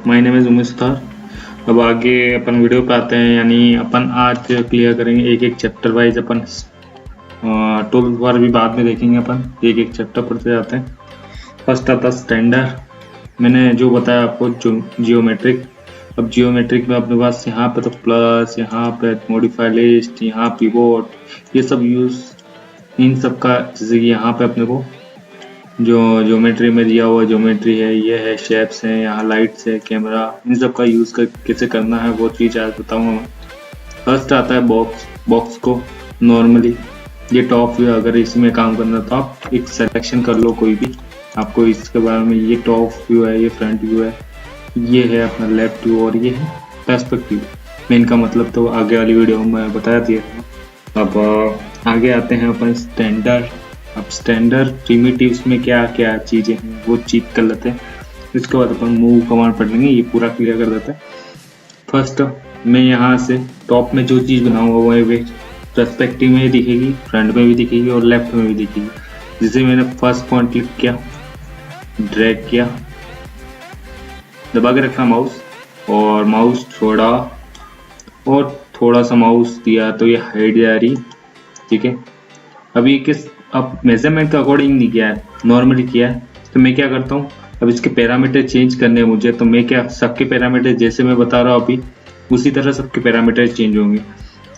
My name is Umesh Suthar. अब आगे अपन video पे आते हैं, यानी अपन आज क्लियर करेंगे एक एक चैप्टर वाइज। अपन 12th बार भी बाद में देखेंगे, अपन एक एक चैप्टर पढ़ते जाते हैं। फर्स्ट आता स्टैंडर्ड, मैंने जो बताया आपको जो जियोमेट्रिक। अब जियोमेट्रिक में अपने पास यहाँ पे तो प्लस, यहाँ पे मॉडिफाई लिस्ट, यहाँ पिवोट, ये सब यूज इन सब का, जैसे कि यहाँ पे अपने को जो ज्योमेट्री में दिया हुआ ज्योमेट्री है, ये है शेप्स हैं, यहाँ लाइट्स है, कैमरा, इन सब का यूज कर कैसे करना है वो चीज आज बताऊंगा मैं। फर्स्ट आता है बॉक्स। बॉक्स को नॉर्मली ये टॉप व्यू, अगर इसमें काम करना तो आप एक सिलेक्शन कर लो कोई भी, आपको इसके बारे में। ये टॉप व्यू है, ये फ्रंट व्यू है, ये है अपना लेफ्ट व्यू, और ये है पर्सपेक्टिव। मैं इनका मतलब तो आगे वाली वीडियो में बता दिया था। अब आगे आते हैं अपन स्टैंडर्ड। अब स्टैंडर्ड प्रिमिटिव्स में क्या क्या चीज़ें हैं वो चीज कर लेते हैं, इसके बाद अपन मूव कमांड पढ़ लेंगे, ये पूरा क्लियर कर देता है। फर्स्ट मैं यहाँ से टॉप में जो चीज़ बनाऊंगा वो है पर्सपेक्टिव में दिखेगी, फ्रंट में भी दिखेगी और लेफ्ट में भी दिखेगी। जैसे मैंने फर्स्ट पॉइंट क्लिक किया, ड्रैग किया, दबा के रखा माउस, और माउस छोड़ा और थोड़ा सा माउस दिया तो ये हाइड जा रही, ठीक है। अभी किस अब मेजरमेंट के अकॉर्डिंग नहीं किया है, नॉर्मली किया है। तो मैं क्या करता हूँ, अब इसके पैरामीटर चेंज करने हैं मुझे, तो मैं क्या, सबके पैरामीटर जैसे मैं बता रहा हूँ अभी उसी तरह सबके पैरामीटर चेंज होंगे।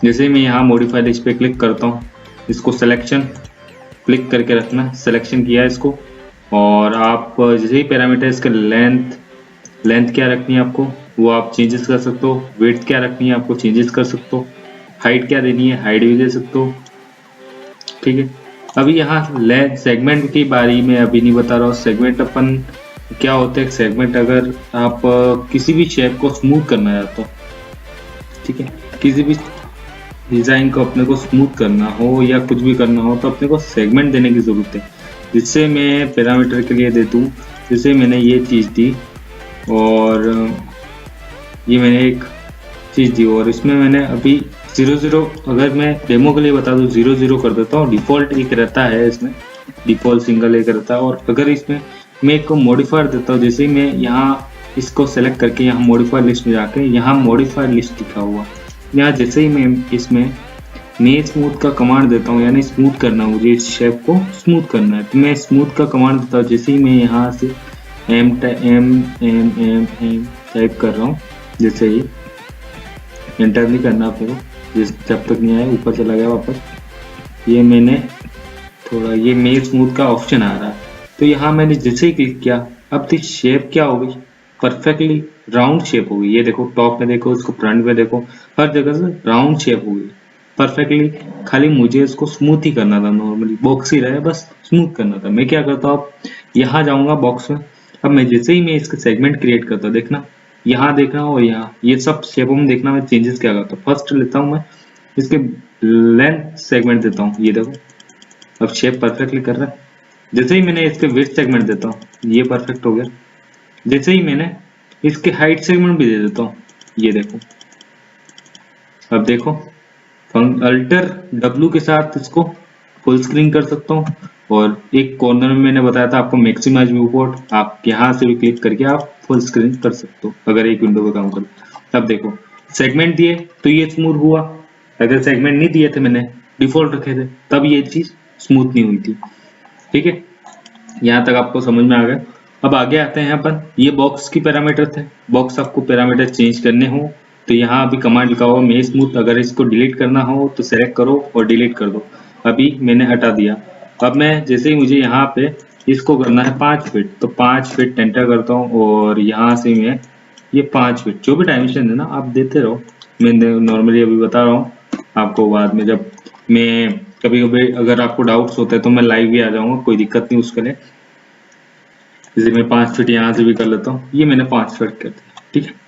जैसे मैं यहाँ मॉडिफाई लिस्ट पे क्लिक करता हूँ, इसको सिलेक्शन क्लिक करके रखना, सिलेक्शन किया इसको, और आप जैसे ही पैरामीटर इसका लेंथ क्या रखनी है आपको वो आप चेंजेस कर सकते हो, विड्थ क्या रखनी है आपको चेंजेस कर सकते हो, हाइट क्या देनी है हाइट भी दे सकते हो, ठीक है। अभी यहाँ लेंथ सेगमेंट की बारी में अभी नहीं बता रहा हूँ। सेगमेंट अपन क्या होता है, सेगमेंट अगर आप किसी भी शेप को स्मूथ करना चाहते हो, ठीक है, किसी भी डिजाइन को अपने को स्मूथ करना हो या कुछ भी करना हो तो अपने को सेगमेंट देने की जरूरत है। जिससे मैं पैरामीटर के लिए दे दूँ, जैसे मैंने ये चीज़ दी और ये मैंने एक चीज़ दी, और इसमें मैंने अभी 0 अगर मैं डेमो के लिए बता दूं 0 कर देता हूँ। डिफ़ॉल्ट एक रहता है इसमें, डिफ़ॉल्ट सिंगल एक रहता है। और अगर इसमें मैं एक को मॉडिफायर देता हूँ, जैसे ही मैं यहाँ इसको सेलेक्ट करके यहाँ मॉडिफायर लिस्ट में जाके यहाँ मॉडिफायर लिस्ट लिखा हुआ, यहाँ जैसे ही मैं इसमें मैं स्मूथ का कमांड देता हूँ, यानी स्मूथ करना, मुझे इस शेप को स्मूथ करना है तो मैं स्मूथ का कमांड देता हूँ। जैसे ही मैं यहाँ से एम टाइप कर रहा हूँ, जैसे ही एंटर नहीं करना आपको, जब तक नहीं आया ऊपर चला गया वापस, ये मैंने थोड़ा ये मेल स्मूथ का ऑप्शन आ रहा है, तो यहाँ मैंने जैसे ही क्लिक किया, अब तो शेप क्या हो गई, परफेक्टली राउंड शेप हो गई। ये देखो टॉप में देखो, इसको फ्रंट में देखो, हर जगह से राउंड शेप हो गई परफेक्टली। खाली मुझे इसको स्मूथ ही करना था, नॉर्मली बॉक्स ही रहे बस स्मूथ करना था। मैं क्या करता हूँ, अब यहाँ जाऊँगा बॉक्स में, अब मैं जैसे ही मैं इसका सेगमेंट क्रिएट करता, देखना यहाँ देखना और यहाँ ये सब शेपों में देखना, मैं चेंजेस क्या करता हूँ। फर्स्ट लेता हूँ मैं इसके लेंथ सेगमेंट देता हूँ, ये देखो अब शेप परफेक्टली कर रहा है। जैसे ही मैंने इसके विड्थ सेगमेंट देता हूँ, ये परफेक्ट हो गया। जैसे ही मैंने इसके हाइट सेगमेंट भी दे देता हूँ, ये देखो, अब देखो अल्टर W के साथ इसको फुल स्क्रीन कर सकता हूँ। और एक कॉर्नर में मैंने बताया था आपको मैक्सिमाइज व्यू पोर्ट, आप यहाँ से भी क्लिक करके आप फुल स्क्रीन कर सकते हो अगर एक विंडो पे काम करो। तब देखो सेगमेंट दिए तो ये स्मूथ हुआ, अगर सेगमेंट नहीं दिए थे मैंने डिफॉल्ट रखे थे तब ये चीज स्मूथ नहीं हुई थी, ठीक है। यहाँ तक आपको समझ में आ गया। अब आगे आते हैं अपन, ये बॉक्स की पैरामीटर थे। बॉक्स आपको पैरामीटर चेंज करने हो तो यहाँ अभी कमांड लिखा हुआ मे स्मूथ, अगर इसको डिलीट करना हो तो सेलेक्ट करो और डिलीट कर दो। अभी मैंने हटा दिया। अब मैं जैसे ही मुझे यहाँ पे इसको करना है 5 फीट, तो 5 फीट एंटर करता हूँ और यहाँ से मैं ये 5 फीट जो भी डायमेंशन है ना आप देते रहो। मैं नॉर्मली अभी बता रहा हूँ आपको, बाद में जब मैं कभी कभी अगर आपको डाउट्स होते हैं तो मैं लाइव भी आ जाऊंगा, कोई दिक्कत नहीं उसके लिए। जैसे मैं 5 फीट यहाँ से भी कर लेता हूँ, ये मैंने 5 फीट कर दिया, ठीक है।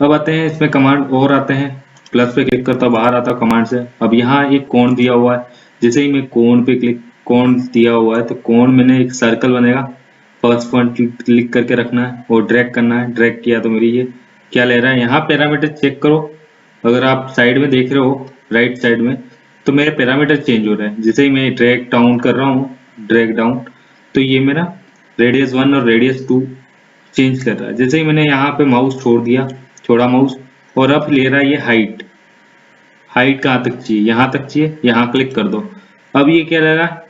अब आते हैं इसमें कमांड और आते हैं, प्लस पे क्लिक करता बाहर आता कमांड से। अब यहाँ एक कोण दिया हुआ है, जैसे ही मैं कोण पे कोण दिया हुआ है तो कोण मैंने एक सर्कल बनेगा, फर्स्ट पॉइंट क्लिक करके रखना है और ड्रैग करना है। ड्रैग किया तो मेरी ये क्या ले रहा है, यहाँ पैरामीटर चेक करो। अगर आप साइड में देख रहे हो राइट साइड में, तो मेरे पैरामीटर चेंज हो रहे हैं। जैसे ही मैं ड्रैग डाउन कर रहा हूँ, ड्रैग डाउन, तो ये मेरा रेडियस 1 और रेडियस 2 चेंज कर रहा है। जैसे ही मैंने यहाँ पे माउस छोड़ा माउस, और अब ले रहा है ये हाइट। हाइट कहाँ तक चाहिए? यहाँ तक चाहिए, यहाँ क्लिक कर दो। अब ये क्या ले रहा है?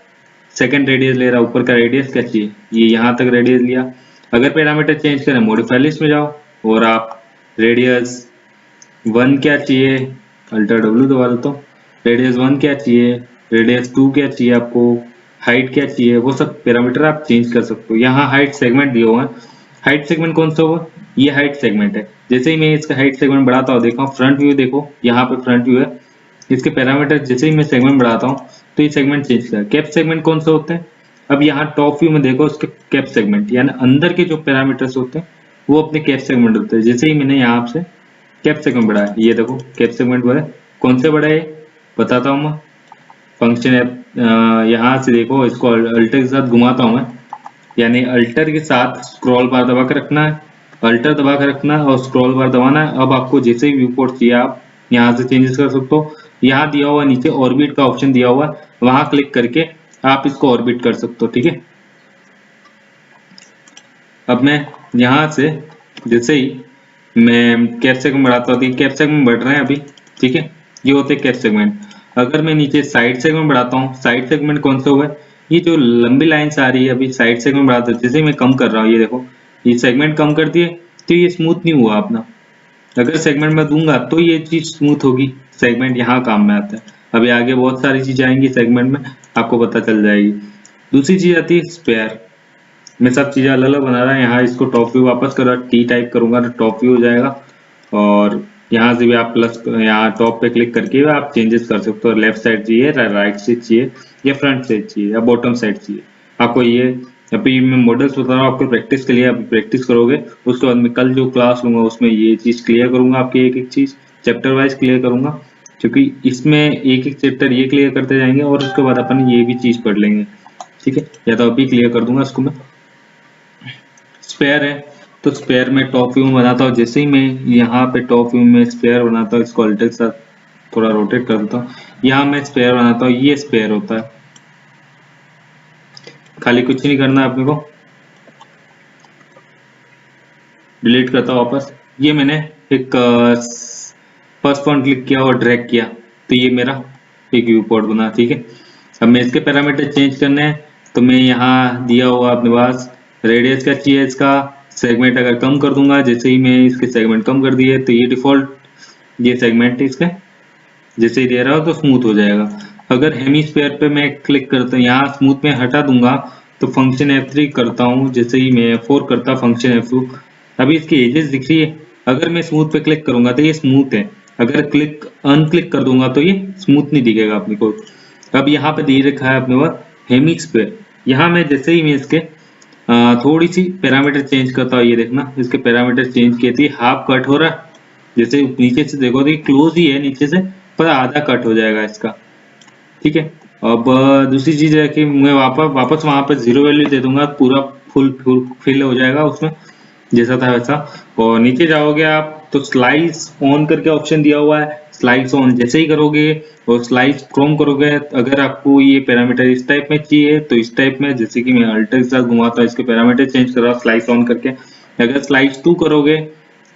सेकंड रेडियस ले रहा है। ऊपर का रेडियस क्या चाहिए? ये यहाँ तक रेडियस लिया। अगर पैरामीटर चेंज करें, मॉडिफाई लिस्ट में जाओ और आप रेडियस 1 क्या चाहिए, अल्टर W दबा देता हूँ। रेडियस 1 क्या चाहिए, रेडियस 2 क्या चाहिए आपको, हाइट क्या चाहिए, वो सब पैरामीटर आप चेंज कर सकते हो। यहाँ हाइट सेगमेंट दिया हुआ है। हाइट सेगमेंट कौन सा हुआ? ये हाइट सेगमेंट है। जैसे ही मैं इसका हाइट सेगमेंट बढ़ाता हूँ, देखो फ्रंट व्यू, देखो यहाँ पे फ्रंट व्यू है। इसके पैरामीटर जैसे ही मैं सेगमेंट बढ़ाता हूँ तो ये सेगमेंट चेंज कर। कैप सेगमेंट कौन सा होते हैं? अब यहाँ टॉप व्यू में देखो, उसके कैप सेगमेंट यानी अंदर के जो पैरामीटर्स होते हैं वो अपने कैप सेगमेंट होते हैं। जैसे ही मैंने यहाँ से कैप सेगमेंट बढ़ाया, ये देखो कैप सेगमेंट बढ़ा। कौन से बढ़ा है बताता हूँ मैं। फंक्शन है, यहाँ से देखो, इसको अल्टर के साथ घुमाता हूँ मैं, यानी अल्टर के साथ स्क्रॉल बार दबा कर रखना है, अल्टर दबा कर रखना है और स्क्रॉल बार दबाना है। अब आपको जैसे ही व्यू पोर्ट चाहिए आप यहाँ से चेंजेस कर सकते हो। यहाँ दिया हुआ नीचे ऑर्बिट का ऑप्शन दिया हुआ है, वहां क्लिक करके आप इसको ऑर्बिट कर सकते हो, ठीक है। अब मैं यहाँ से जैसे ही मैं कैप सेगमेंट बढ़ाता हूँ, कैप सेगमेंट बढ़ रहे हैं अभी, ठीक है। ये होते हैं कैप सेगमेंट। अगर मैं नीचे साइड सेगमेंट बढ़ाता हूँ, साइड सेगमेंट कौन सा हुआ है? ये जो लंबी लाइन्स आ रही है, अभी साइड सेगमेंट बढ़ाता हूँ, जैसे ही मैं कम कर रहा हूँ, ये देखो ये सेगमेंट कम कर दिए तो ये स्मूथ नहीं हुआ अपना। अगर सेगमेंट में दूंगा तो ये चीज स्मूथ होगी। सेगमेंट यहाँ काम में आता है। अभी आगे बहुत सारी चीजें आएंगी सेगमेंट में, आपको पता चल जाएगी। दूसरी चीज आती है स्पेयर। मैं सब चीजें अलग अलग बना रहा है। यहाँ इसको टॉप व्यू वापस कर रहा, टी टाइप करूंगा तो टॉप व्यू हो जाएगा। और यहाँ से भी आप प्लस, यहाँ टॉप पे क्लिक करके आप चेंजेस कर सकते हो। लेफ्ट साइड चाहिए, राइट साइड चाहिए, या फ्रंट साइड चाहिए, या बॉटम साइड चाहिए आपको। ये अभी मैं मॉडल्स बता रहा हूँ आपको प्रैक्टिस के लिए, आप प्रैक्टिस करोगे। उसके बाद मैं कल जो क्लास लूंगा उसमें ये चीज क्लियर करूंगा, आपकी एक एक चीज चैप्टर वाइज क्लियर करूंगा, क्योंकि इसमें एक एक चैप्टर ये क्लियर करते जाएंगे और उसके बाद अपन ये भी चीज पढ़ लेंगे, ठीक है। या तो अभी क्लियर कर दूंगा इसको मैं। स्पेयर है तो स्पेयर में टॉप व्यू में बनाता हूँ। जैसे ही मैं यहाँ पे टॉप व्यू में स्पेयर बनाता हूँ, इसको अल्टर के साथ थोड़ा रोटेट कर देता हूँ। यहाँ मैं स्पेयर बनाता हूँ, ये स्पेयर होता है। खाली कुछ नहीं करना है अपने को, डिलीट करता हूँ वापस। ये मैंने एक फर्स्ट पॉइंट क्लिक किया और ड्रैग किया तो ये मेरा एक व्यू पोर्ट बना, ठीक है। अब मैं इसके पैरामीटर चेंज करने हैं तो मैं यहाँ दिया हुआ अपने पास रेडियस क्या चाहिए इसका, सेगमेंट अगर कम कर दूंगा, जैसे ही मैं इसके सेगमेंट कम कर दिए तो ये डिफॉल्ट ये सेगमेंट इसके जैसे ही दे रहा हो तो स्मूथ हो जाएगा। अगर हेमिस्फीयर पे मैं क्लिक करता हूँ, यहाँ स्मूथ में हटा दूंगा तो फंक्शन F3 करता हूँ, जैसे ही मैं F4 करता फंक्शन F2, अभी इसकी एजेस दिख रही है। अगर मैं स्मूथ पे क्लिक करूंगा तो ये स्मूथ है, अगर क्लिक अनक्लिक कर दूंगा तो ये स्मूथ नहीं दिखेगा अपने को। अब यहाँ पे दे रखा है अपने पास हेमिस्फीयर। यहाँ मैं जैसे ही मैं इसके थोड़ी सी पैरामीटर चेंज करता हूँ, ये देखना इसके पैरामीटर चेंज किए थे, हाफ कट हो रहा है। जैसे नीचे से देखो तो ये क्लोज ही है नीचे से, पर आधा कट हो जाएगा इसका, ठीक है। अब दूसरी चीज है कि मैं वापस वहां पर 0 वैल्यू दे दूंगा, पूरा फुल फिल हो जाएगा उसमें जैसा था वैसा। और नीचे जाओगे आप तो स्लाइस ऑन करके ऑप्शन दिया हुआ है, स्लाइड्स ऑन जैसे ही करोगे और स्लाइड्स क्रोम करोगे, अगर आपको ये पैरामीटर इस टाइप में चाहिए तो इस टाइप में, जैसे कि मैं अल्टर के साथ घुमाता हूँ, इसके पैरामीटर चेंज कर रहा हूँ स्लाइड्स ऑन करके। अगर स्लाइड्स 2 करोगे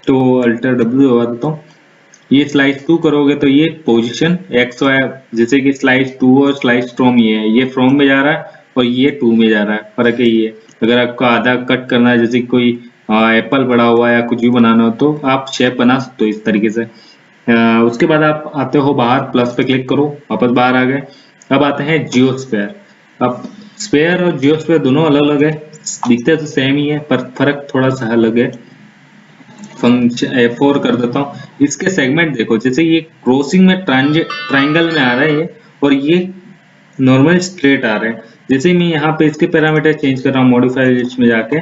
तो अल्टर W दबा देता हूँ, ये स्लाइड्स 2 करोगे तो ये पोजीशन एक्स वाई, जैसे कि स्लाइड्स 2 और स्लाइड्स फ्रॉम ये फ्रॉम में जा रहा है और ये 2 में जा रहा है, फर्क है ये। अगर आपको आधा कट करना है, जैसे कोई एप्पल बड़ा हुआ या कुछ भी बनाना हो तो आप शेप बना सकते हो इस तरीके से। उसके बाद आप आते हो बाहर, प्लस पे क्लिक करो, वापस बाहर आ गए। अब आते हैं जियोस्फीयर। अब स्फीयर और जियोस्फीयर दोनों अलग अलग है, दिखते तो सेम ही है पर फर्क थोड़ा सा अलग है। फंक्शन F4 कर देता हूँ, इसके सेगमेंट देखो, जैसे ये क्रॉसिंग में ट्राइंगल में आ रहा है ये, और ये नॉर्मल स्ट्रेट आ रहे हैं। जैसे मैं यहाँ पे इसके पैरामीटर चेंज कर रहा हूँ मॉडिफाई लिस्ट में जाके,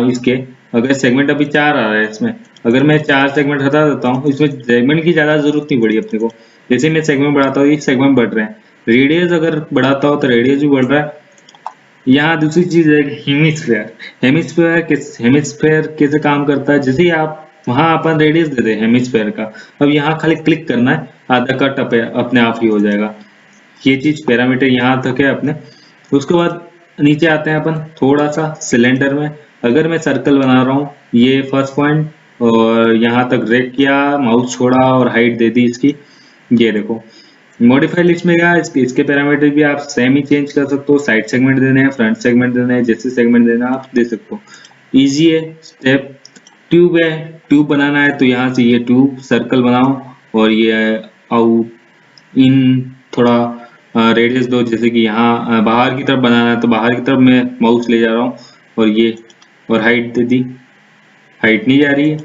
इसके अगर सेगमेंट अभी 4 आ रहा है इसमें, अगर मैं 4 सेगमेंट हटा देता हूँ, इसमें सेगमेंट की ज्यादा जरूरत नहीं पड़ी अपने को। जैसे मैं सेगमेंट बढ़ाता हूँ, ये सेगमेंट बढ़ रहे हैं, रेडियस अगर बढ़ाता हूँ तो रेडियस भी बढ़ रहा है। यहाँ दूसरी चीज है हेमिस्फीयर। हेमिस्फीयर कैसे काम करता है, जैसे आप वहां अपन रेडियस देते हैं हेमिस्फीयर का, अब यहाँ खाली क्लिक करना है, आधा कट अपने आप ही हो जाएगा। ये चीज पैरामीटर यहाँ तक है अपने। उसके बाद नीचे आते हैं अपन थोड़ा सा सिलेंडर में। अगर मैं सर्कल बना रहा हूँ, ये फर्स्ट पॉइंट और यहाँ तक ड्रैग किया, माउस छोड़ा और हाइट दे दी इसकी। ये देखो मॉडिफाई लिस्ट में क्या है, इसके पैरामीटर भी आप सेम ही चेंज कर सकते हो। साइड सेगमेंट देने हैं, फ्रंट सेगमेंट देना है, जैसे सेगमेंट देना आप दे सकते हो। इजी है स्टेप। ट्यूब है, ट्यूब बनाना है तो यहाँ से ये ट्यूब सर्कल बनाओ और ये आउट इन थोड़ा रेडियस दो, जैसे कि यहाँ बाहर की तरफ बनाना है तो बाहर की तरफ मैं माउस ले जा रहा हूँ और ये और हाइट दे दी। हाइट नहीं जा रही है।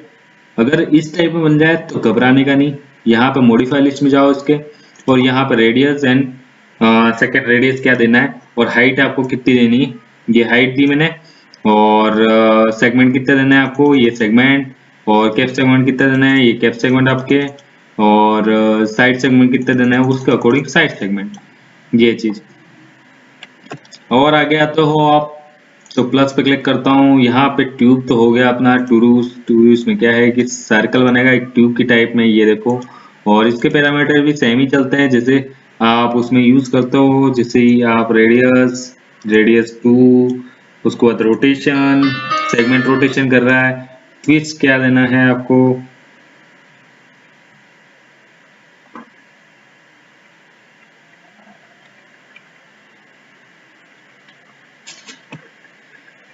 अगर इस टाइप में बन जाए तो घबराने का नहीं, यहाँ पे मॉडिफाई लिस्ट में जाओ इसके और यहाँ पे रेडियस एंड सेकंड रेडियस क्या देना है और हाइट आपको कितनी देनी है, ये हाइट दी मैंने। और सेगमेंट कितना देना है आपको, ये सेगमेंट। और कैप सेगमेंट कितना देना है, ये कैप सेगमेंट आपके। और साइड सेगमेंट कितना देना है उसके अकॉर्डिंग साइड सेगमेंट, ये चीज। और आगे आते हो आप तो प्लस पे क्लिक करता हूँ। यहाँ पे ट्यूब तो हो गया अपना। टूरूस में क्या है कि सर्कल बनेगा एक ट्यूब की टाइप में, ये देखो। और इसके पैरामीटर भी सेम ही चलते हैं जैसे आप उसमें यूज करते हो। जैसे ही आप रेडियस 2, उसके बाद रोटेशन, सेगमेंट रोटेशन कर रहा है, ट्विस्ट क्या देना है आपको।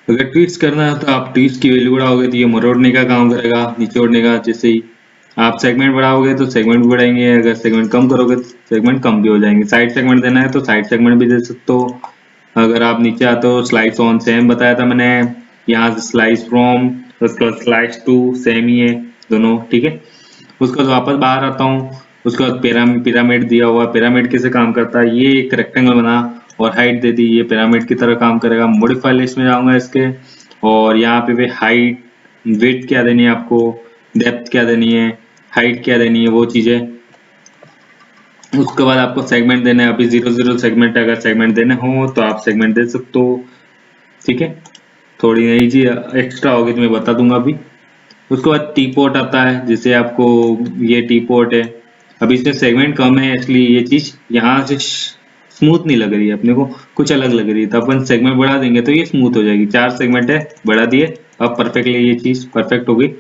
अगर ट्विस्ट करना है तो आप ट्विस्ट की वैल्यू बढ़ाओगे तो ये मरोड़ने का काम करेगा, निचोड़ने का। जैसे ही आप सेगमेंट बढ़ाओगे तो सेगमेंट भी बढ़ाएंगे, अगर सेगमेंट कम करोगे तो सेगमेंट कम भी हो जाएंगे। साइड सेगमेंट देना है तो साइड सेगमेंट भी दे सकते हो। अगर आप नीचे आते हो स्लाइस ऑन सेम बताया था मैंने, यहाँ से स्लाइस फ्रॉम, उसके बाद स्लाइस टू सेम ही है दोनों, ठीक है। उसके बाद वापस बाहर आता हूँ। उसके बाद पिरामिड दिया हुआ। पिरामिड कैसे काम करता है, ये एक रेक्टेंगल बना और हाइट दे दी, ये पिरामिड की तरह काम करेगा। मॉडिफाई लिस्ट में जाऊंगा इसके और यहाँ पे भी हाइट, विड्थ क्या देनी है आपको, डेप्थ क्या देनी है, हाइट क्या देनी है, वो चीजें। उसके बाद आपको सेगमेंट देना है। अभी 0 सेगमेंट, अगर सेगमेंट देने हो तो आप सेगमेंट दे सकते हो, ठीक है। थोड़ी नई चीज एक्स्ट्रा होगी तो मैं बता दूंगा अभी। उसके बाद टी पोर्ट आता है, जैसे आपको ये टी पोर्ट है। अभी इसमें सेगमेंट कम है इसलिए ये चीज यहाँ से स्मूथ नहीं लग रही है अपने को, कुछ अलग लग रही है। तो अपन सेगमेंट बढ़ा देंगे तो ये स्मूथ हो जाएगी। 4 सेगमेंट है, बढ़ा दिए, अब परफेक्टली ये चीज परफेक्ट हो गई।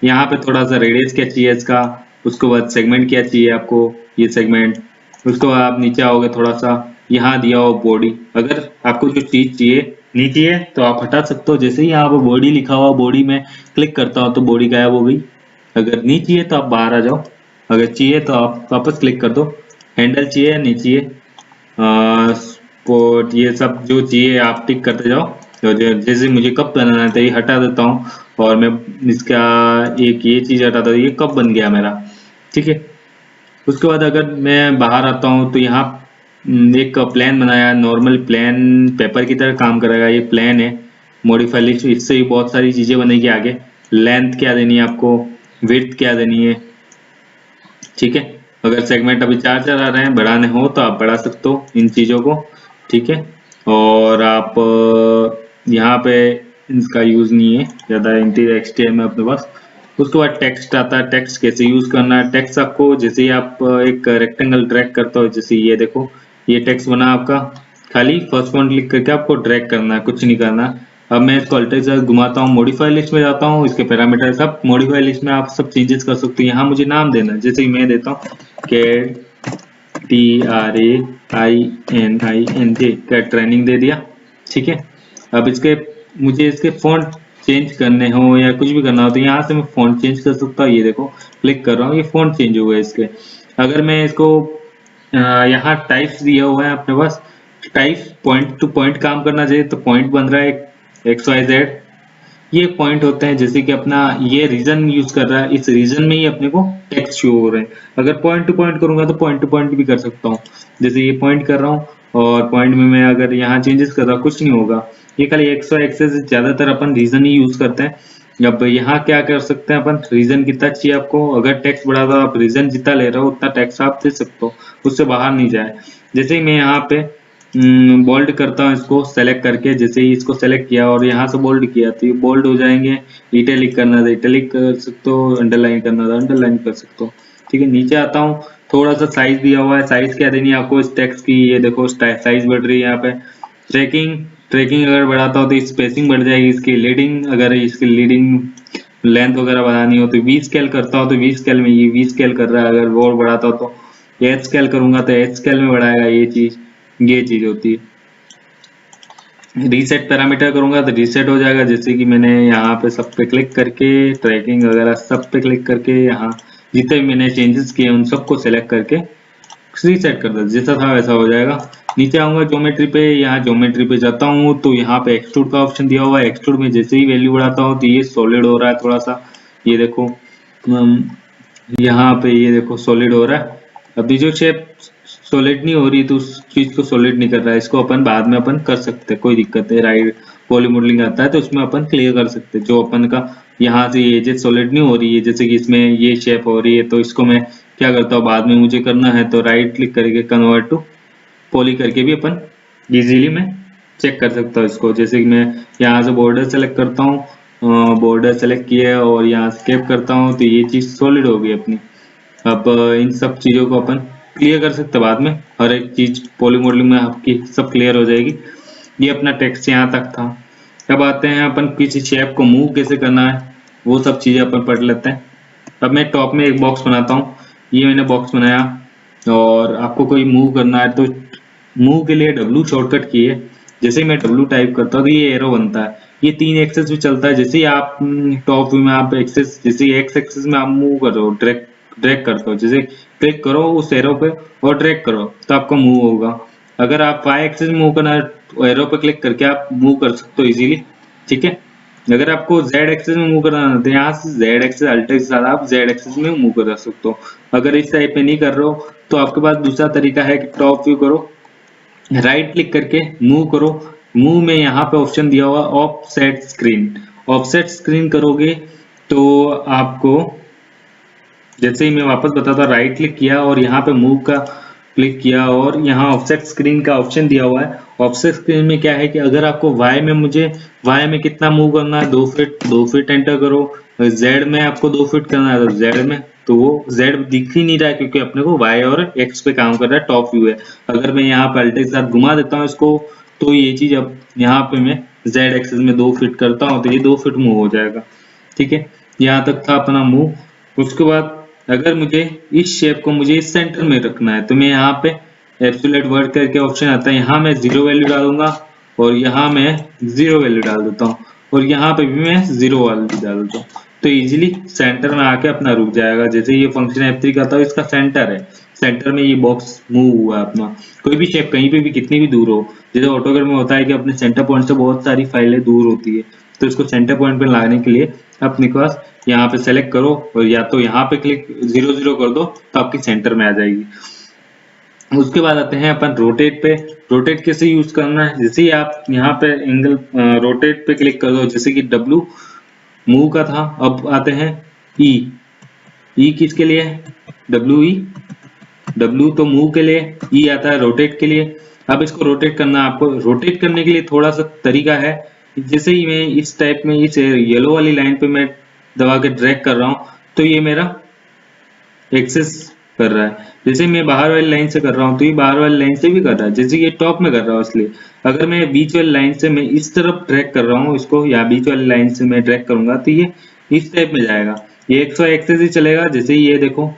यहाँ पे थोड़ा सा रेडियस क्या चाहिए इसका, उसके बाद सेगमेंट क्या चाहिए आपको, ये सेगमेंट। उसके बाद आप नीचे आओगे थोड़ा सा, यहाँ दिया हो बॉडी। अगर आपको जो चीज चाहिए नहीं चाहिए तो आप हटा सकते हो। जैसे ही यहाँ पे बॉडी लिखा हुआ, बॉडी में क्लिक करता हो तो बॉडी गायब हो गई। अगर नहीं चाहिए तो आप बाहर आ जाओ, अगर चाहिए तो आप वापस क्लिक कर दो। हैंडल चाहिए नहीं चाहिए, स्पोर्ट, ये सब जो चाहिए आप टिक करते जाओ। तो जैसे मुझे कप बनाना है तो ये हटा देता हूँ और मैं इसका एक ये चीज हटाता हूँ, ये कप बन गया मेरा, ठीक है। उसके बाद अगर मैं बाहर आता हूँ तो यहाँ एक प्लान बनाया, नॉर्मल प्लान पेपर की तरह काम करेगा। ये प्लान है, मॉडिफाई लिस्ट, इससे भी बहुत सारी चीजें बनेगी आगे। लेंथ क्या देनी है आपको, विड्थ क्या देनी है, ठीक है। अगर सेगमेंट अभी 4 आ रहे हैं, बढ़ाने हो तो आप बढ़ा सकते हो इन चीजों को, ठीक है। और आप यहाँ पे इसका यूज नहीं है ज्यादा, इंटीरियर एक्सटीरियर में अपने पास। उसके बाद टेक्स्ट आता है, टेक्स्ट कैसे यूज करना है। टेक्स्ट आपको जैसे ही आप एक रेक्टेंगल ड्रैग करते हो, जैसे ये देखो ये टेक्स्ट बना आपका, खाली फर्स्ट पॉइंट क्लिक करके आपको ड्रैग करना है, कुछ नहीं करना। अब मैं इसको अल्टर घुमाता हूँ, मॉडिफाई लिस्ट में जाता हूँ, इसके पैरामीटर सब मॉडिफाई लिस्ट में आप सब चेंजेस कर सकते हो। यहाँ मुझे नाम देना है, जैसे कि मैं देता हूँ कैट TRAINING, कैट ट्रेनिंग दे दिया, ठीक है। अब इसके मुझे इसके फॉन्ट चेंज करने हो या कुछ भी करना हो तो यहाँ से मैं फॉन्ट चेंज कर सकता हूँ। ये देखो क्लिक कर रहा हूँ, ये फॉन्ट चेंज हुआ है इसके। अगर मैं इसको यहाँ टाइप्स दिया हुआ है अपने पास, टाइप पॉइंट टू पॉइंट काम करना चाहिए तो पॉइंट बन रहा है XYZ। ये पॉइंट होते हैं, जैसे कि अपना ये रीजन यूज कर रहा है, इस रीजन में ही अपने को टेक्स्ट शो हो रहे हैं। अगर पॉइंट टू पॉइंट करूंगा तो पॉइंट टू पॉइंट भी कर सकता हूँ। जैसे ये पॉइंट कर रहा हूँ और पॉइंट में मैं अगर यहाँ चेंजेस कर रहा हूँ कुछ नहीं होगा। ये खाली एक्स वाई एक्सेस ज्यादातर अपन रीजन ही यूज करते हैं। अब यहाँ क्या कर सकते हैं अपन, रीजन कितना चाहिए आपको, अगर टेक्स्ट बढ़ा दो आप रीजन जितना ले रहे हो उतना टेक्स्ट आप दे सकते हो, उससे बाहर नहीं जाए। जैसे ही मैं यहाँ पे बोल्ड करता हूँ इसको सेलेक्ट करके, जैसे ही इसको सेलेक्ट किया और यहाँ से बोल्ड किया तो ये बोल्ड हो जाएंगे। इटैलिक करना था इटैलिक कर सकते हो, अंडरलाइन करना था अंडरलाइन कर सकते हो, ठीक है। नीचे आता हूँ, थोड़ा सा साइज दिया हुआ है, साइज क्या देनी है आपको इस टेक्स्ट की, ये देखो साइज बढ़ रही है यहाँ पे। ट्रैकिंग ट्रैकिंग अगर बढ़ाता हो तो स्पेसिंग बढ़ जाएगी इसकी, लीडिंग अगर इसकी लीडिंग लेंथ वगैरह बढ़ानी हो तो वी स्केल करता हो तो वी स्केल में ये वी स्केल कर रहा है, अगर वो बढ़ाता हो तो एच स्केल करूंगा तो एच स्केल में बढ़ाएगा, ये चीज होती है। रीसेट पैरामीटर करूंगा तो रीसेट हो जाएगा, जैसे कि मैंने यहाँ पे सब पे क्लिक करके ट्रैकिंग वगैरह सब पे क्लिक करके यहाँ जितने भी मैंने चेंजेस किए उन सबको सेलेक्ट करके रीसेट कर दो, जैसा था वैसा हो जाएगा। नीचे आऊंगा ज्योमेट्री पे, यहाँ ज्योमेट्री पे जाता हूँ तो यहाँ पे एक्सट्रूड का ऑप्शन दिया हुआ है। एक्सट्रूड में जैसे ही वैल्यू बढ़ाता हूँ तो ये सॉलिड हो रहा है थोड़ा सा, ये देखो यहाँ पे ये देखो सॉलिड हो रहा है। अभी जो शेप सॉलिड नहीं हो रही तो उस चीज को सॉलिड नहीं कर रहा है, इसको अपन बाद में अपन कर सकते हैं, कोई दिक्कत है। राइट पॉली मॉडलिंग आता है तो उसमें अपन क्लियर कर सकते हैं जो अपन का यहाँ से ये एजेस सॉलिड नहीं हो रही है, जैसे कि इसमें ये शेप हो रही है तो इसको मैं क्या करता हूँ बाद में मुझे करना है तो राइट क्लिक करके कन्वर्ट टू पॉली करके भी अपन इजीली मैं चेक कर सकता हूँ इसको। जैसे कि मैं यहाँ से बॉर्डर सेलेक्ट करता हूँ, बॉर्डर सेलेक्ट किया और यहाँ स्केप करता हूँ तो ये चीज सॉलिड हो गई अपनी। अब इन सब चीजों को अपन क्लियर कर सकते हैं बाद में, हर एक चीज पॉली मॉडलिंग में आपकी सब क्लियर हो जाएगी। ये अपना टेक्स्ट यहाँ तक था। अब आते हैं अपन किसी शेप को मूव कैसे करना है, वो सब चीजें अपन पढ़ लेते हैं। अब मैं टॉप में एक बॉक्स बनाता हूँ, ये मैंने बॉक्स बनाया और आपको कोई मूव करना है तो मूव के लिए W शॉर्टकट की है। जैसे ही मैं W टाइप करता हूँ तो ये एरो बनता है, ये 3 एक्सेस भी चलता है। जैसे ही आप टॉप व्यू में आप एक्सेस जैसे एक्स एक्सेस में आप मूव कर रहे हो, ड्रैग करते हो, जैसे क्लिक करो उस एरो पे और ड्रैग करो तो आपका मूव होगा। अगर आप वाई एक्सेस में मूव करना है तो एरो पे क्लिक करके आप मूव कर सकते हो इजीली, ठीक है। अगर आपको जेड एक्सेस में मूव करना है तो यहाँ से जेड एक्सेस अल्टर के साथ आप जेड एक्सेस में मूव कर सकते हो। अगर इस टाइप पे नहीं कर रहे हो तो आपके पास दूसरा तरीका है कि टॉप व्यू करो, राइट क्लिक करके मूव करो, मूव में यहाँ पे ऑप्शन दिया हुआ ऑफसेट स्क्रीन, ऑफसेट स्क्रीन करोगे तो आपको जैसे ही मैं वापस बताता हूँ, राइट क्लिक किया और यहाँ पे मूव का क्लिक किया और यहाँ ऑफसेट स्क्रीन का ऑप्शन दिया हुआ है। ऑफसेट स्क्रीन में क्या है कि अगर आपको वाई में कितना मूव करना है 2 फीट एंटर करो, जेड में आपको 2 फीट करना है तो जेड में, तो वो जेड दिख ही नहीं रहा है क्योंकि अपने को वाई और एक्स पे काम कर रहा है, टॉप व्यू है। अगर मैं यहाँ पे अल्टे के साथ घुमा देता हूँ इसको तो ये चीज अब यहाँ पे मैं जेड एक्सेस में 2 फीट करता हूँ तो ये 2 फीट मूव हो जाएगा, ठीक है। यहाँ तक था अपना मूव। उसके बाद अगर मुझे इस शेप को मुझे इस सेंटर में रखना है तो मैं यहाँ पे एब्सोल्यूट वर्ड करके ऑप्शन आता है, यहाँ मैं 0 वैल्यू डालूंगा और यहाँ मैं 0 वैल्यू डाल देता हूँ और यहाँ पे भी मैं 0 वैल्यू डाल देता हूँ तो इजीली सेंटर में आके अपना रुक जाएगा। जैसे ये फंक्शन F3 का था, इसका सेंटर है, सेंटर में ये बॉक्स मूव हुआ है अपना। कोई भी शेप कहीं पे भी कितनी भी दूर हो, जैसे ऑटोकैड में होता है कि अपने सेंटर पॉइंट से बहुत सारी फाइलें दूर होती है तो इसको सेंटर पॉइंट पे लाने के लिए अपने पास यहाँ पे सेलेक्ट करो और या तो यहाँ पे क्लिक 0 कर दो तो आपकी सेंटर में आ जाएगी। उसके बाद आते हैं अपन रोटेट पे। रोटेट कैसे यूज करना है, जैसे ही आप यहाँ पे एंगल रोटेट पे क्लिक कर दो, जैसे कि W मूव का था। अब आते हैं ई किसके लिए है, W तो मूव के लिए, ई आता है रोटेट के लिए। अब इसको रोटेट करना, आपको रोटेट करने के लिए थोड़ा सा तरीका है। जैसे ही मैं इस टाइप में इस येलो वाली लाइन पे मैं दबा के ड्रैग कर रहा हूँ तो ये मेरा एक्सेस कर रहा है। जैसे मैं बाहर वाली लाइन से कर रहा हूँ तो ये बाहर वाली लाइन से भी कर रहा है, जैसे ये टॉप में कर रहा हूँ इसलिए। अगर मैं बीच वाली लाइन से मैं इस तरफ ड्रैग कर रहा हूँ इसको, या बीच वाली लाइन से मैं ड्रैग करूंगा तो ये इस टाइप में जाएगा, ये एक्स वाई एक्सेस ही चलेगा। जैसे ये देखो,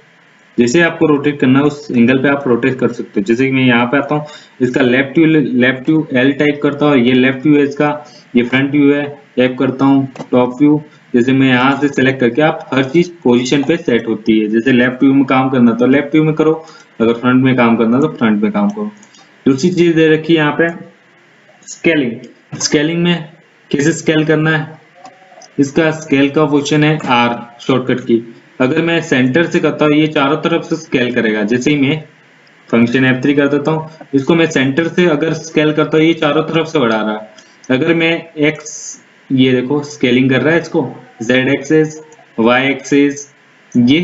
जैसे आपको रोटेट करना है उस एंगल पे आप रोटेट कर सकते हो। जैसे कि मैं यहाँ पे आता हूँ, इसका लेफ्ट व्यू एल टाइप करता हूँ, ये लेफ्ट व्यू है इसका, ये फ्रंट व्यू है, टाइप करता हूँ टॉप व्यू। जैसे मैं यहाँ से सेलेक्ट करके आप हर चीज पोजीशन पे सेट होती है। जैसे लेफ्ट व्यू में काम करना तो लेफ्ट व्यू में करो, अगर फ्रंट में काम करना तो फ्रंट में काम करो। दूसरी चीज दे रखी है यहाँ पे स्केलिंग। स्केलिंग में कैसे स्केल करना है, इसका स्केल का फंक्शन है R शॉर्टकट की। अगर मैं सेंटर से करता हूँ ये चारों तरफ से स्केल करेगा। जैसे ही मैं फंक्शन F3 कर देता हूँ, इसको मैं सेंटर से अगर स्केल करता हूँ ये चारों तरफ से बढ़ा रहा है। अगर मैं X, ये देखो स्केलिंग कर रहा है इसको, Z एक्सेस, Y एक्सेस, ये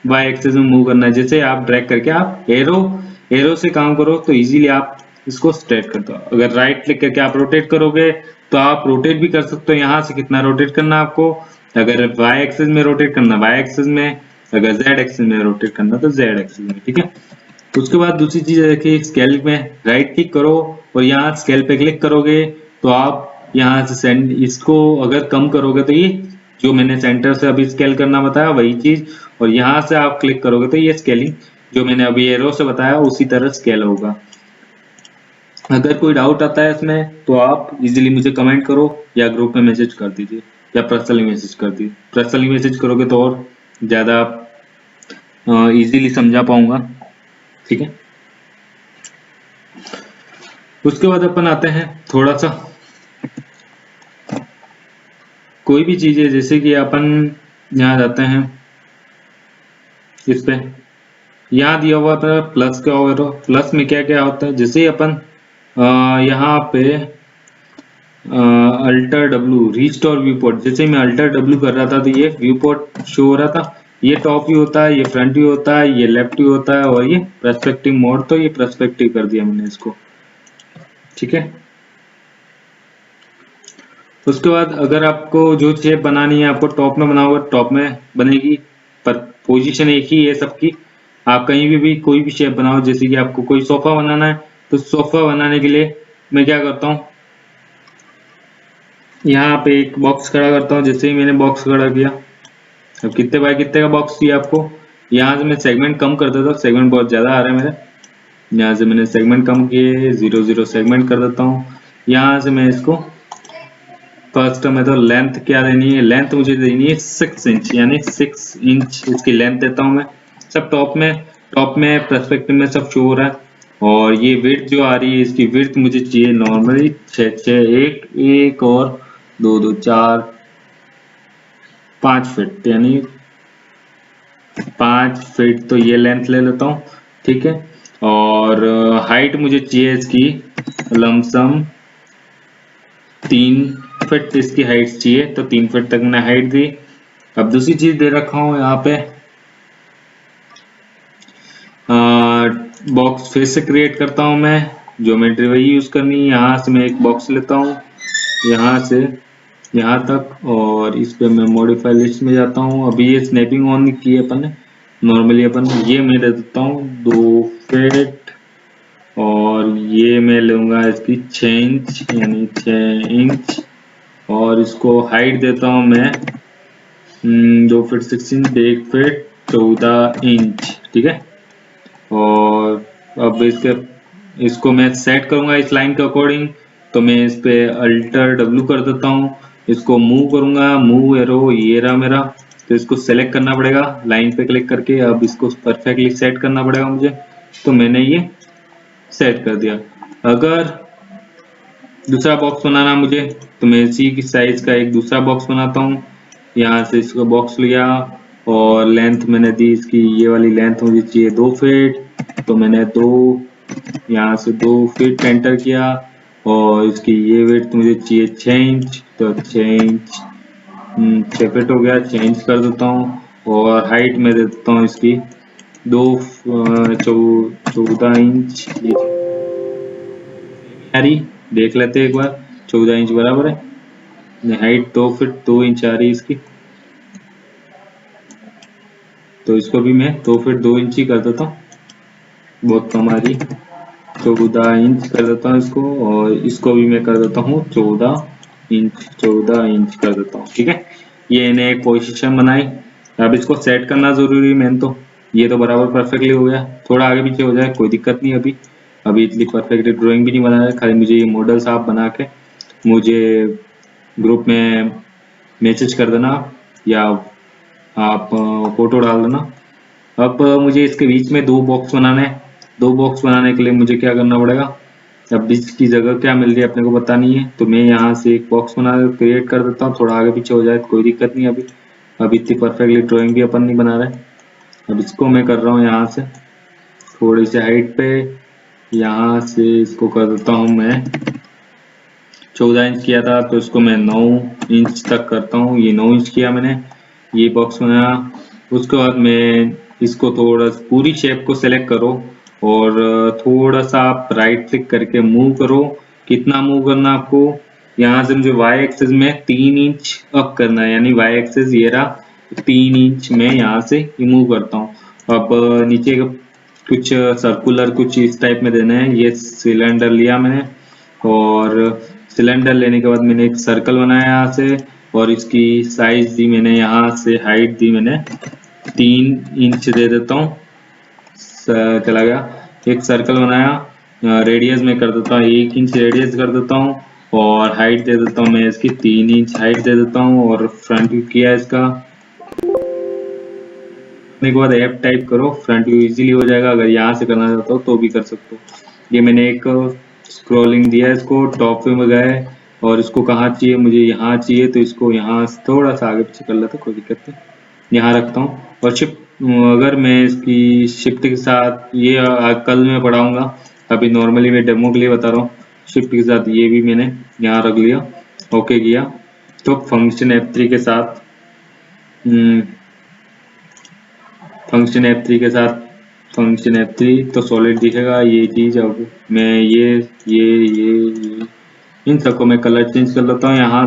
Y एक्सेस में मूव करना है। जैसे आप ड्रैग करके आप एरो से काम करो तो इजीली आप इसको स्ट्रेट कर दो। अगर राइट क्लिक करके आप रोटेट करोगे तो आप रोटेट भी कर सकते हो, यहाँ से कितना रोटेट करना है आपको। अगर Y एक्सेस में रोटेट करना Y एक्सेस में, अगर Z एक्सेस में रोटेट करना तो Z एक्सेस में, ठीक है। उसके बाद दूसरी चीज है कि स्केल में राइट क्लिक करो और यहाँ स्केल पे क्लिक करोगे तो आप यहाँ से इसको अगर कम करोगे तो ये जो मैंने सेंटर से अभी स्केल करना बताया वही चीज, और यहाँ से आप क्लिक करोगे तो ये स्केलिंग जो मैंने अभी एरो से बताया उसी तरह स्केल होगा। अगर कोई डाउट आता है इसमें तो आप इजीली मुझे कमेंट करो या ग्रुप में मैसेज कर दीजिए या पर्सनली मैसेज कर दीजिए। पर्सनली मैसेज करोगे तो और ज़्यादा इजीली समझा पाऊंगा, ठीक है। उसके बाद अपन आते हैं थोड़ा सा कोई भी चीज़ है, जैसे कि अपन यहाँ जाते हैं इस पे, यहाँ दिया हुआ था प्लस का होगा, तो प्लस में क्या क्या होता है, जैसे अपन यहाँ पे alter W restore view port, जैसे मैं अल्टर डब्ल्यू कर रहा था तो ये व्यू पोर्ट शो हो रहा था। ये टॉप व्यू होता है, ये फ्रंट व्यू होता है, ये लेफ्ट व्यू होता है और ये पर्सपेक्टिव मोड, तो ये पर्सपेक्टिव कर दिया मैंने इसको, ठीक है। उसके बाद अगर आपको जो शेप बनानी है आपको टॉप में बनाओगे टॉप में बनेगी, पर पोजीशन एक ही है सबकी। आप कहीं भी कोई भी शेप बनाओ, जैसे कि आपको कोई सोफा बनाना है तो सोफा बनाने के लिए मैं क्या करता हूँ, यहाँ पे एक बॉक्स खड़ा करता हूँ। जैसे ही मैंने बॉक्स खड़ा किया, अब कितने बाय कितने का बॉक्स चाहिए आपको, यहाँ से मैं सेगमेंट कम कर देता हूँ, सेगमेंट बहुत ज़्यादा आ रहा है मेरे, यहाँ से मैंने सेगमेंट कम किए 0 सेगमेंट कर देता हूँ। यहाँ से मैं इसको फर्स्ट में तो लेंथ क्या देनी है, लेंथ मुझे देनी है 6 इंच, यानी 6 इंच इसकी लेंथ देता हूँ मैं। सब टॉप में पर्सपेक्टिव में सब शो हो रहा है। और ये विड्थ जो आ रही है इसकी विड्थ मुझे चाहिए नॉर्मली 6 एक और 2 4 5 फीट, यानी 5 फीट, तो ये लेंथ ले लेता हूँ, ठीक है। और हाइट मुझे चाहिए इसकी लमसम 3 फीट इसकी हाइट चाहिए, तो 3 फीट तक मैंने हाइट दी। अब दूसरी चीज दे रखा हूँ यहाँ पे बॉक्स फिर से क्रिएट करता हूँ मैं, ज्योमेट्री वही यूज करनी है। यहाँ से मैं एक बॉक्स लेता हूँ यहाँ से यहाँ तक, और इस पे मैं मॉडिफाई लिस्ट में जाता हूँ। अभी ये स्नैपिंग ऑन की है अपन ने, नॉर्मली अपन ये मैं दे देता हूँ 2 फीट, और ये मैं लूँगा इसकी 6 इंच, यानी 6 इंच, और इसको हाइट देता हूँ मैं 2 फीट 6 इंच, 1 फीट 14 इंच, ठीक है। और अब इसको मैं सेट करूंगा इस लाइन के अकॉर्डिंग, तो मैं इस पे अल्टर डब्ल्यू कर देता हूँ, इसको मूव करूंगा, मूव एरो ये रहा मेरा, तो इसको सेलेक्ट करना पड़ेगा लाइन पे क्लिक करके। अब इसको परफेक्टली सेट करना पड़ेगा मुझे, तो मैंने ये सेट कर दिया। अगर दूसरा बॉक्स बनाना मुझे, तो मैं इसी की साइज का एक दूसरा बॉक्स बनाता हूँ। यहाँ से इसको बॉक्स लिया और लेंथ मैंने दी इसकी, ये वाली लेंथ मुझे चाहिए 2 फीट, तो मैंने यहाँ से 2 फीट एंटर किया, और इसकी ये विड्थ मुझे चाहिए 6 इंच, तो 6 इंच 6 फीट हो गया, 6 इंच कर देता हूँ। और हाइट में दे देता हूँ इसकी 14 इंच, देख लेते एक बार, 14 इंच बराबर है। हाइट 2 फीट 2 इंच आ रही है इसकी, तो इसको भी मैं 2 फीट 2 इंच ही कर देता हूँ, बहुत कम आ रही, 14 इंच कर देता हूँ इसको, और इसको भी मैं कर देता हूँ 14 इंच कर देता हूँ, ठीक है। ये इन्हें एक पोजीशन बनाई। अब इसको सेट करना जरूरी है मेन, तो ये तो बराबर परफेक्टली हो गया, थोड़ा आगे पीछे हो जाए कोई दिक्कत नहीं। अभी इतनी परफेक्टली ड्राइंग भी नहीं बना है, खाली मुझे ये मॉडल्स आप बना के मुझे ग्रुप में मैसेज कर देना या आप फोटो डाल देना। अब मुझे इसके बीच में 2 बॉक्स बनाने हैं। 2 बॉक्स बनाने के लिए मुझे क्या करना पड़ेगा, अब बीच की जगह क्या मिल रही है अपने को पता नहीं है, तो मैं यहाँ से एक बॉक्स बना क्रिएट कर देता हूँ, थोड़ा आगे पीछे हो जाए तो कोई दिक्कत नहीं। अभी इतनी परफेक्टली ड्राइंग भी अपन नहीं बना रहे। अब इसको मैं कर रहा हूँ यहाँ से थोड़ी सी हाइट पे, यहाँ से इसको कर देता हूँ मैं 14 इंच किया था, तो इसको मैं 9 इंच तक करता हूँ। ये 9 इंच किया मैंने, ये बॉक्स बनाया। उसके बाद मैं इसको थोड़ा पूरी शेप को सेलेक्ट करो और थोड़ा सा आप राइट क्लिक करके मूव करो। कितना मूव करना आपको, यहाँ से मुझे वाई एक्सेस में 3 इंच अप करना है, यानी वाई एक्सेस ये रहा 3 इंच में यहाँ से मूव करता हूँ। अब नीचे कुछ सर्कुलर कुछ इस टाइप में देना है। ये सिलेंडर लिया मैंने, और सिलेंडर लेने के बाद मैंने एक सर्कल बनाया यहाँ से, और इसकी साइज दी मैंने, यहाँ से हाइट दी मैंने 3 इंच दे देता हूँ। चला गया। एक सर्कल बनाया, रेडियस में कर देता हूँ 1 इंच रेडियस कर देता हूँ, और हाइट दे देता हूँ मैं इसकी 3 इंच हाइट दे देता हूँ, और फ्रंट व्यू किया इसका। करने के बाद ऐप टाइप करो, फ्रंट व्यू इजीली हो जाएगा। अगर यहाँ से करना चाहते हो तो भी कर सकते हो। ये मैंने एक स्क्रॉलिंग दिया, इसको टॉप पे में गए, और इसको कहाँ चाहिए, मुझे यहाँ चाहिए, तो इसको यहाँ थोड़ा सा आगे पीछे कर लेता, कोई दिक्कत नहीं, यहाँ रखता हूँ। और शिफ्ट, अगर मैं इसकी शिफ्ट के साथ ये कल मैं पढ़ाऊंगा, अभी नॉर्मली मैं डेमो के लिए बता रहा हूँ। शिफ्ट के साथ ये भी मैंने यहाँ रख लिया, ओके किया। तो फंक्शन F3 के साथ फंक्शन F3 तो सॉलिड दिखेगा ये चीज। अब मैं ये इन सबको मैं कलर चेंज कर लेता हूँ यहाँ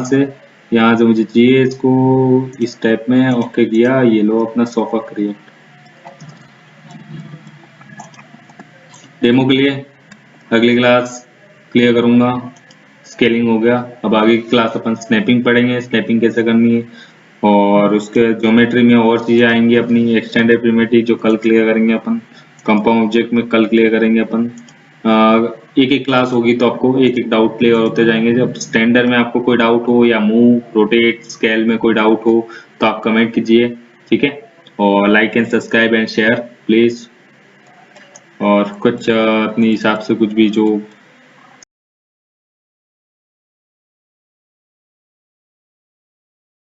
से मुझे चाहिए इसको इस टाइप में, ओके किया। ये लो अपना सोफा क्रिएट। डेमो के लिए अगली क्लास क्लियर करूंगा। स्केलिंग हो गया। अब आगे की क्लास अपन स्नैपिंग पढ़ेंगे, स्नैपिंग कैसे करनी है, और उसके ज्योमेट्री में और चीजें आएंगी अपनी, एक्सटेंडेड प्रिमिटिव जो कल क्लियर करेंगे अपन, कंपाउंड ऑब्जेक्ट में कल क्लियर करेंगे अपन। एक एक क्लास होगी तो आपको एक एक डाउट क्लियर होते जाएंगे। जब स्टैंडर्ड में आपको कोई डाउट हो, या मूव रोटेट स्केल में कोई डाउट हो, तो आप कमेंट कीजिए, ठीक है। और like and subscribe and share please. और कुछ अपने हिसाब से कुछ भी जो